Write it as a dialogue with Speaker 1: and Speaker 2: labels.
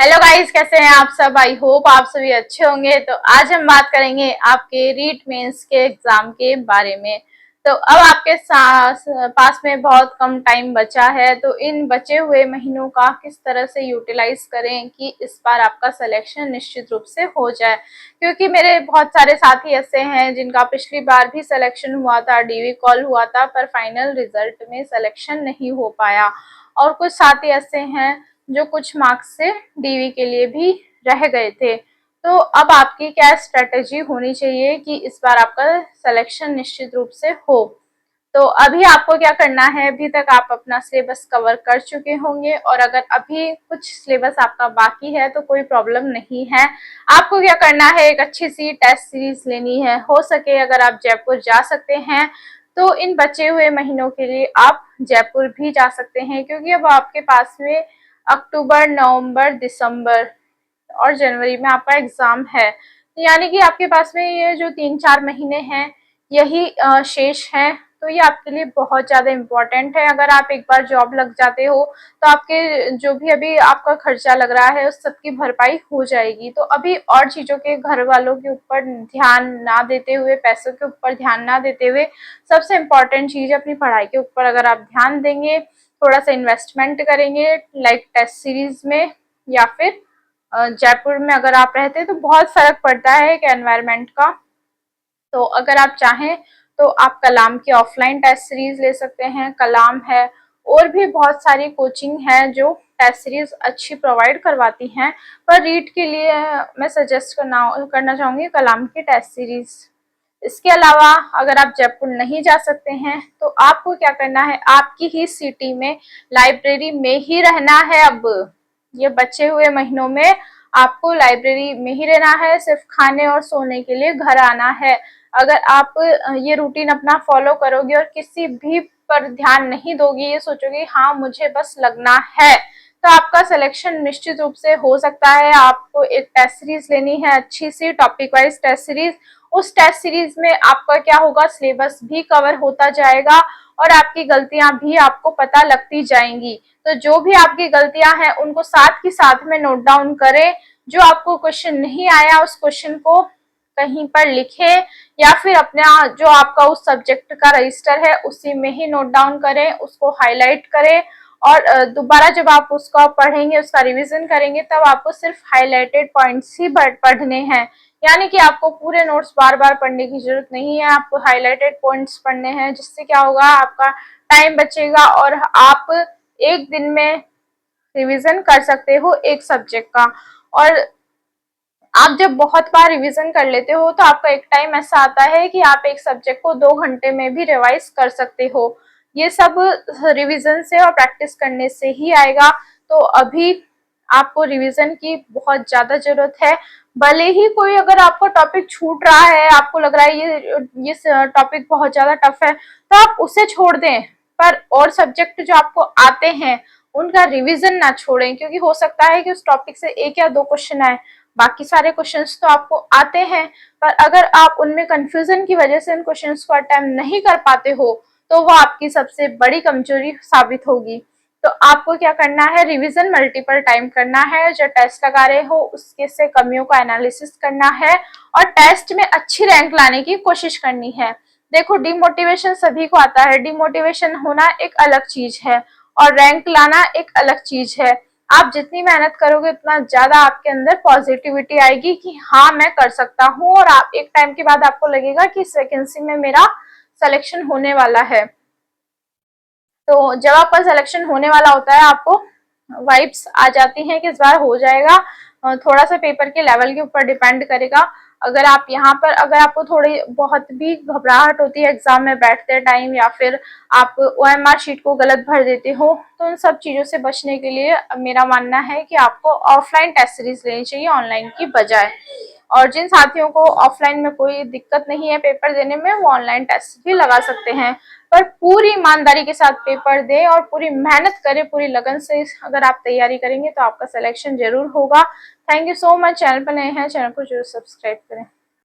Speaker 1: Hello guys, कैसे हैं आप सब। आई होप आप सभी अच्छे होंगे। तो आज हम बात करेंगे आपके रीट मेंस के एग्जाम के बारे में। तो अब आपके पास में बहुत कम टाइम बचा है, तो इन बचे हुए महीनों का किस तरह से यूटिलाइज करें कि इस बार आपका सिलेक्शन निश्चित रूप से हो जाए। क्योंकि मेरे बहुत सारे साथी ऐसे हैं जिनका पिछली बार भी सिलेक्शन हुआ था, डीवी कॉल हुआ था, पर फाइनल रिजल्ट में सिलेक्शन नहीं हो पाया। और कुछ साथी ऐसे हैं जो कुछ मार्क्स से डीवी के लिए भी रह गए थे। तो अब आपकी क्या स्ट्रेटेजी होनी चाहिए कि इस बार आपका सिलेक्शन निश्चित रूप से हो। तो अभी आपको क्या करना है, अभी तक आप अपना सिलेबस कवर कर चुके होंगे, और अगर अभी कुछ सिलेबस आपका बाकी है तो कोई प्रॉब्लम नहीं है। आपको क्या करना है, एक अच्छी सी टेस्ट सीरीज लेनी है। हो सके अगर आप जयपुर जा सकते हैं तो इन बचे हुए महीनों के लिए आप जयपुर भी जा सकते हैं, क्योंकि अब आपके पास में अक्टूबर, नवंबर, दिसंबर और जनवरी में आपका एग्जाम है। यानी कि आपके पास में ये जो 3-4 महीने हैं यही शेष हैं। तो ये आपके लिए बहुत ज़्यादा इम्पोर्टेंट है। अगर आप एक बार जॉब लग जाते हो तो आपके जो भी अभी आपका खर्चा लग रहा है उस सब की भरपाई हो जाएगी। तो अभी और चीज़ों के, घर वालों के ऊपर ध्यान ना देते हुए, पैसों के ऊपर ध्यान ना देते हुए, सबसे इम्पोर्टेंट चीज़ है अपनी पढ़ाई के ऊपर अगर आप ध्यान देंगे, थोड़ा सा इन्वेस्टमेंट करेंगे लाइक टेस्ट सीरीज में, या फिर जयपुर में अगर आप रहते हैं तो बहुत फर्क पड़ता है एक एनवायरनमेंट का। तो अगर आप चाहें तो आप कलाम की ऑफलाइन टेस्ट सीरीज ले सकते हैं। कलाम है, और भी बहुत सारी कोचिंग है जो टेस्ट सीरीज अच्छी प्रोवाइड करवाती हैं। पर रीट के लिए मैं सजेस्ट करना चाहूँगी कलाम की टेस्ट सीरीज। इसके अलावा अगर आप जयपुर नहीं जा सकते हैं तो आपको क्या करना है, आपकी ही सिटी में लाइब्रेरी में ही रहना है। अब ये बचे हुए महीनों में आपको लाइब्रेरी में ही रहना है, सिर्फ खाने और सोने के लिए घर आना है। अगर आप ये रूटीन अपना फॉलो करोगे और किसी भी पर ध्यान नहीं दोगे, ये सोचोगे हाँ मुझे बस लगना है, तो आपका सिलेक्शन निश्चित रूप से हो सकता है। आपको एक टेस्ट सीरीज लेनी है, अच्छी सी टॉपिक वाइज टेस्ट सीरीज। उस टेस्ट सीरीज में आपका क्या होगा, सिलेबस भी कवर होता जाएगा और आपकी गलतियां भी आपको पता लगती जाएंगी। तो जो भी आपकी गलतियां हैं उनको साथ ही साथ में नोट डाउन करें। जो आपको क्वेश्चन नहीं आया उस क्वेश्चन को कहीं पर लिखें, या फिर अपना जो आपका उस सब्जेक्ट का रजिस्टर है उसी में ही नोट डाउन करें, उसको हाईलाइट करें। और दोबारा जब आप उसका पढ़ेंगे, उसका रिवीजन करेंगे, तब आपको सिर्फ हाईलाइटेड पॉइंट्स ही पढ़ने हैं। यानी कि आपको पूरे नोट्स बार बार पढ़ने की जरूरत नहीं है, आपको हाईलाइटेड पॉइंट्स पढ़ने हैं। जिससे क्या होगा, आपका टाइम बचेगा और आप एक दिन में रिवीजन कर सकते हो एक सब्जेक्ट का। और आप जब बहुत बार रिवीजन कर लेते हो तो आपका एक टाइम ऐसा आता है कि आप एक सब्जेक्ट को 2 घंटे में भी रिवाइज कर सकते हो। ये सब रिवीजन से और प्रैक्टिस करने से ही आएगा। तो अभी आपको रिवीजन की बहुत ज्यादा जरूरत है। भले ही कोई अगर आपको टॉपिक छूट रहा है, आपको लग रहा है ये टॉपिक बहुत ज्यादा टफ है, तो आप उसे छोड़ दें, पर और सब्जेक्ट जो आपको आते हैं उनका रिवीजन ना छोड़ें। क्योंकि हो सकता है कि उस टॉपिक से 1 या 2 क्वेश्चन आए, बाकी सारे क्वेश्चंस तो आपको आते हैं, पर अगर आप उनमें कंफ्यूजन की वजह से उन क्वेश्चंस को अटेम्प्ट नहीं कर पाते हो तो वो आपकी सबसे बड़ी कमजोरी साबित होगी। तो आपको क्या करना है, रिवीजन मल्टीपल टाइम करना है। जो टेस्ट लगा रहे हो उसके से कमियों का एनालिसिस करना है और टेस्ट में अच्छी रैंक लाने की कोशिश करनी है। देखो, डिमोटिवेशन सभी को आता है, डिमोटिवेशन होना एक अलग चीज है और रैंक लाना एक अलग चीज है। आप जितनी मेहनत करोगे उतना ज्यादा आपके अंदर पॉजिटिविटी आएगी कि हाँ मैं कर सकता हूँ, और आप एक टाइम के बाद आपको लगेगा कि इस वैकेंसी में मेरा सिलेक्शन होने वाला है। तो जब आपका सिलेक्शन होने वाला होता है आपको वाइब्स आ जाती हैं कि इस बार हो जाएगा। थोड़ा सा पेपर के लेवल के ऊपर डिपेंड करेगा। अगर आप यहाँ पर, अगर आपको थोड़ी बहुत भी घबराहट होती है एग्जाम में बैठते टाइम, या फिर आप ओएमआर शीट को गलत भर देते हो, तो उन सब चीजों से बचने के लिए मेरा मानना है कि आपको ऑफलाइन टेस्ट सीरीज लेनी चाहिए ऑनलाइन की बजाय। और जिन साथियों को ऑफलाइन में कोई दिक्कत नहीं है पेपर देने में, वो ऑनलाइन टेस्ट भी लगा सकते हैं। पर पूरी ईमानदारी के साथ पेपर दें और पूरी मेहनत करें, पूरी लगन से अगर आप तैयारी करेंगे तो आपका सिलेक्शन जरूर होगा। Thank you so much. Channel पर नए हैं, चैनल को जरूर सब्सक्राइब करें।